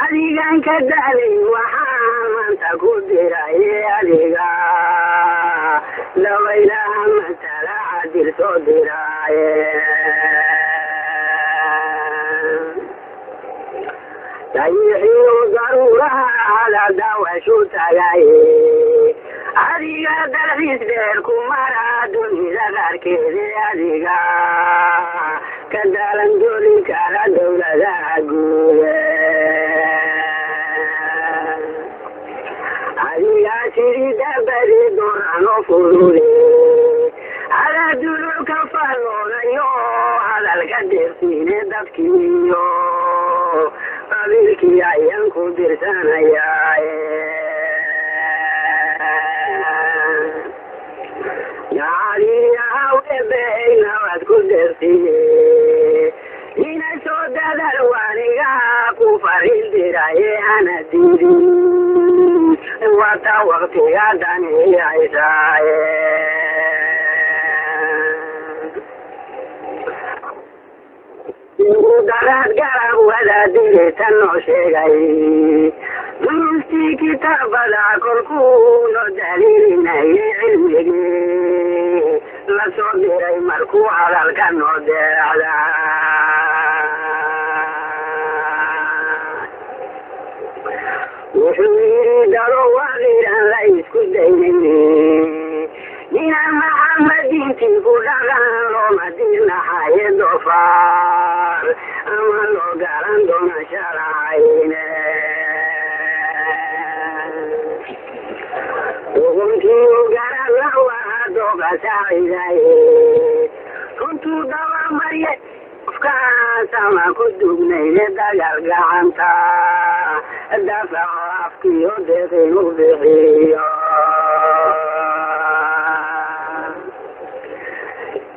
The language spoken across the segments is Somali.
adigan ka daalay waxaan maanta ku diray adiga lawaylaha matala cadir soo diray dayixiyo daruuraha ala daawashu tagay adiga dalxiis dheer ku mara dunida qaarkeeda adiga ka daalan doolin kara dowladaha guud sirida bari doorano furure ala dulka faloonayo hadalka deersine dadkiyo qabiilkii ayaan ku dirsanaya yaaliya webeyna waad ku deersiye ina soo dadal waaniga ku farin diraye ana diidin wata waqtiga dani aysaye daraad garab wada dirita noo sheegay duruustii kitaabada kolkuu noo daliilinayay cilmigii la soo diray markuu hadalka noo deecda wuxuu yidhi dalo waqiran la isku daynay inaan maxamadiintii ku dhaqan looma dirnahaye doofaar ama loo garan doona sharcayne uguntii garan la waa dooga saacidaye runtuu dabamarye qofkaasama ku dugnayne dagal gacanta dafaco afkiyo deeqinu bixiyo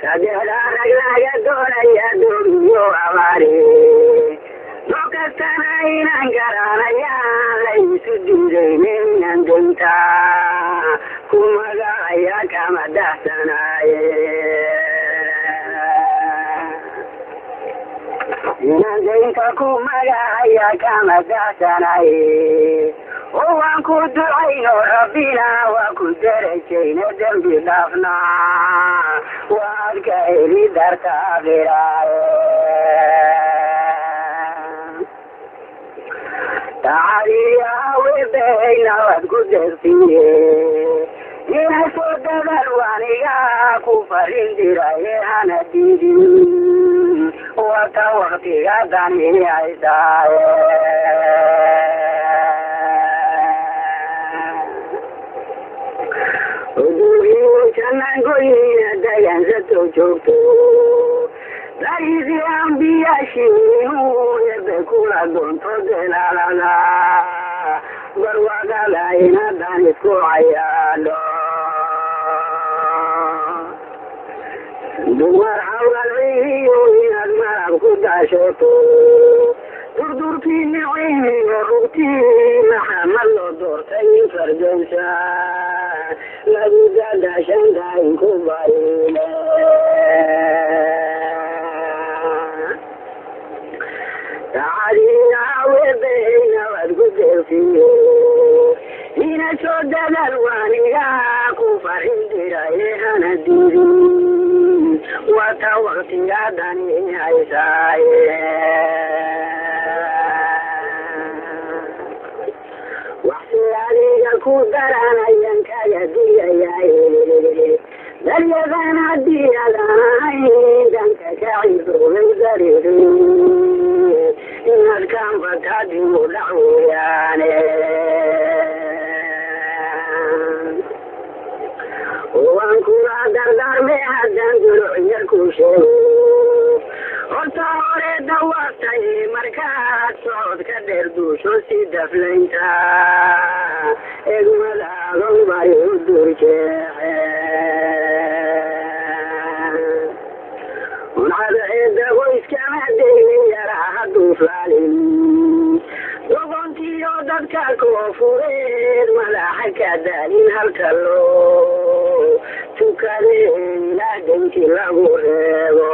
saddexda rag laga doonaya doomiyo abaari doo kastana inaan garanayaan laysu diidayne inaan daynta ku magacaya kama dahsanaye inaan daynta ku magacaya kama dahsanaye oo waan ku ducayno rabbina waa ku darajayna dembi dhaafna waad ka heli darta biraaye tacaliya webeyna waad ku deersiye ina soo dadal waaniga ku farin diraye hana diidin wata waqtiga dani aysaye janangoyina dayansato joogto dariisi ambiyashiinu ebe kula doonto delaalada barwagada inadan isku cayaadho dumar hawlalciyo inaad marab ku daashoto durdurkii niciimiyo rugtii maxamad loo doortay in fardoonsa lagu dadashanta inku barine tacaliya webeyna waad ku deersiye ina soo dadal waaniga ku farin diraye hana diidin wata waqtiga dani haysaye adiga ku daranayan kaga digayaye daryadan haddii adan ahayn danka ka cisoobay dareeri inaad kaanbatadimu dhac weeyaane waan kula dardaarme haddaan dulucyar ku sheego horta hore dawaatay markaad socodka dheer duusho si daflaynta egmadaadon bari u durjeexe دالين هالكلو تكرين لا دنك لغوريغو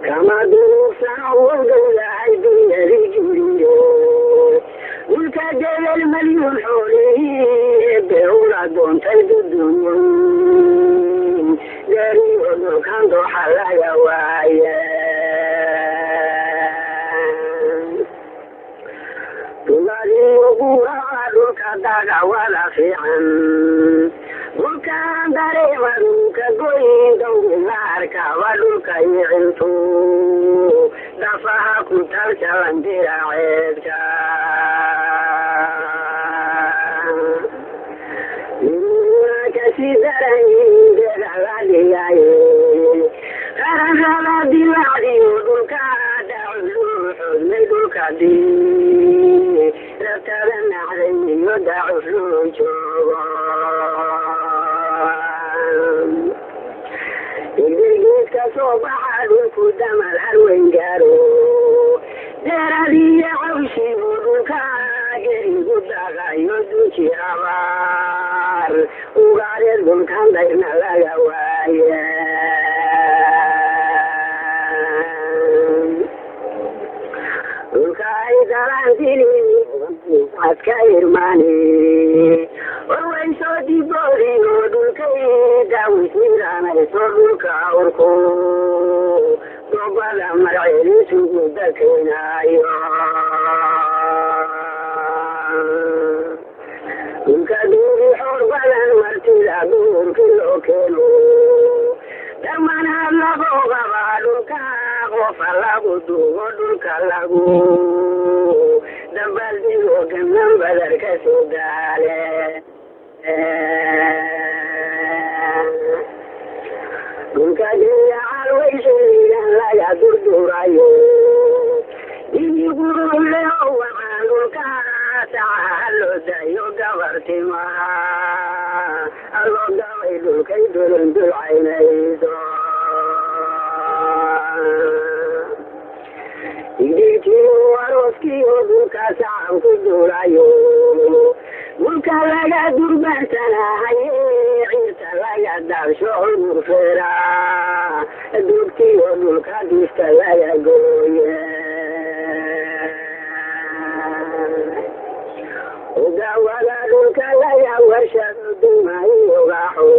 كما دوسا وقل عيدين رجوليو والكجل المليون حولي بأولا دون تيد الدنيا داري ودو كان دو حلايا وايا تلالي وقوها دوك داغا ولا في عن وكان داري ودوك قوي دو الناركا ودوك يعنتو دفعها كنت الشلن دراعيبكا كسيدرين دلالي خرجنا دلالي ودوك دعو حزن دوك دي رتبنا علي ودعو شوشوا إذا كصبح دوك دم الهروين جارو درالي عوشي ودوك قريب دغا يدوشي عبار وقارر بمكان دينا لغا وايا وكاي دلانتيني عسكاير ماني وين صوتي بوري ودوكي داوش ميرانا يصدوك عوركو دوبالا مرعيني سوقودك هنايو وكدوري حربالا مرتلا دور كيلو كيلو دمنا لغو غبالوكا غفلا بدو ودوكا لغو دبالدي وقمنا بدرك سودالي وكدوري عالويشي لا يدور رايو يقولوا له وعالوكا تعالوا دايو قبرتي ما الله قويدو كيدو بالعينيدو يجيكي وروسكي ودوكا سعام كدو رايو وكا لغا دربانتنا هاي عيسى لغا دارشو المغفرة دوكي ودوكا ديستا لغا قوية وقاولا دوكا لغا ورشد دمائي وغاحو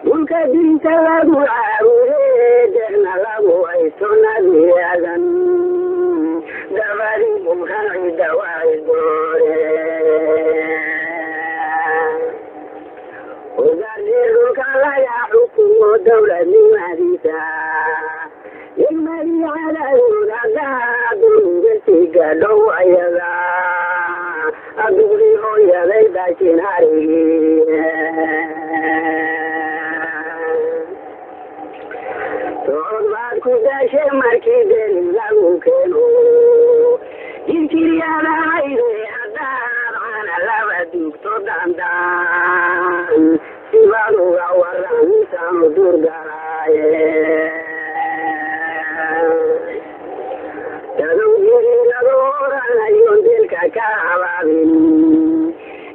دوكا دينتا لغو عاروري دهنا لغو ايسونا بيادن دباري بمخانعي دواعي دوري وزاديرك لا يحكم دولة ماريسا يمري على الغداد جلسي قالوا أيضا أدوري هو يليدا كناري تعود بعد كداشي مركي دين لغو كيلو يمكن على عيني أدار على لبدوك تدندان سيبالو أوران سامو دور غراي تدويري لدوران أيون تلك كعبابين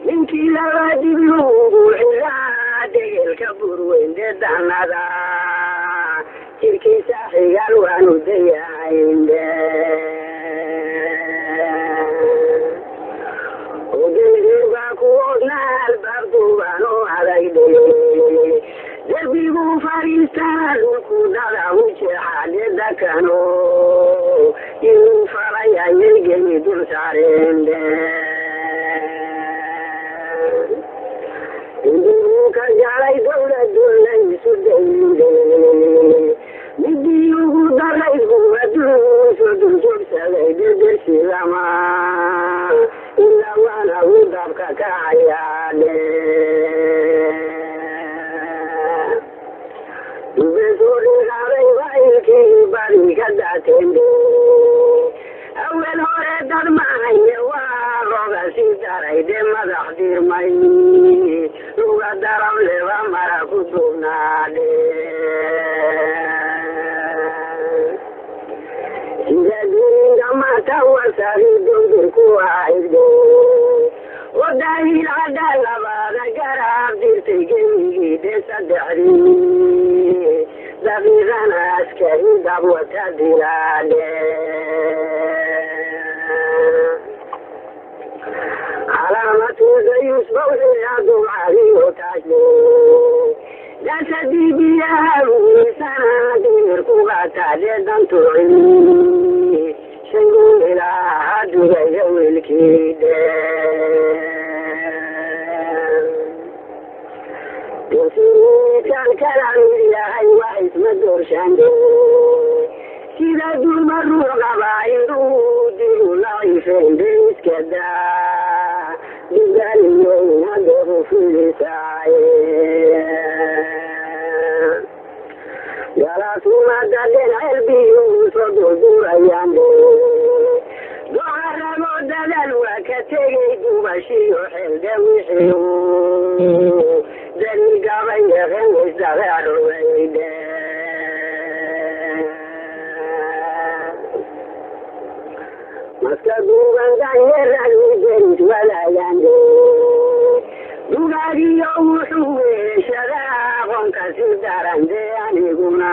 يمكن لبدوك إلا تلك بروين دندانا تلك ساحي قالوانو دياين البردوانو عليدي جبيبو فريستان وكودا وشي حالي دكانو ينفريا يلقني دول سارين يدوك جالي دولة دولة يسودين بديو دالي قوة سودو جبسة درسي لما إلا وانا ودابك كعيالي بسوري غاري وعيكي باري كداتين أول هوري درماني وغوغا سيداري دي مدح دير ماي لغا درم لغا مرا كدونا لي إذا دين جمعتا وساري دون diirku ahayde wadahil cadaalabada garaab dirtay gemigide saddexdii daqiiqana askari dabwata dilaadhe calaamatuuda yusbawxiyaadum caliyo taasle dasadii biyaha buisana diirku qataade dantuci shayu ilaaha dugaya wiilkiide kalkalamiyahay waa isma doorshaande sida duma ruux qabaa inuu diru laciifeende iska daa digaliyo inadeeru filisaaye galaasumadaden celbiyu soo durdurayaande docarabo dadal waa ka tegay gubashiyo xelde wixiu daligabayaqen isdaqearoweyde maska duubandanyeradwigeris walaayande dugaagiyo wuxuu weeshada aqoonka si darande aniguna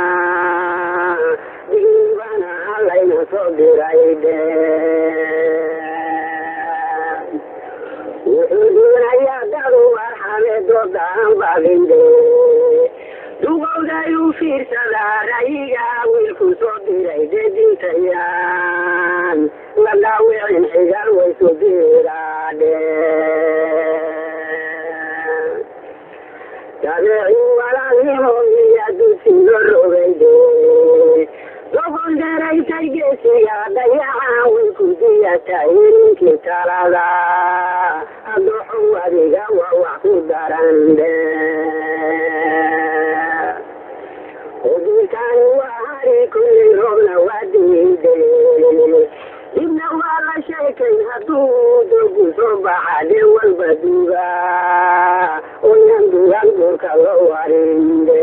digibana halayna soo dirayde wuxuu duunayaa dadu arxame doodaan baginde dugowdayuu fiirsadaa rayiga wiilku soo dirayde dintayaan la dhaawicin xigal waysu diraadhe dabeecii walaalnimo miya dugsiga rogayde doqon daraysay geesiga dayacan wiilku diyatay ninkii talada adoxu adiga waa wax ku darande hudilkani waa hari kulli roobna waa diide dibna waa la sheekay hadduu dogu soo baxade walba duga oyan dugan durka loo warinde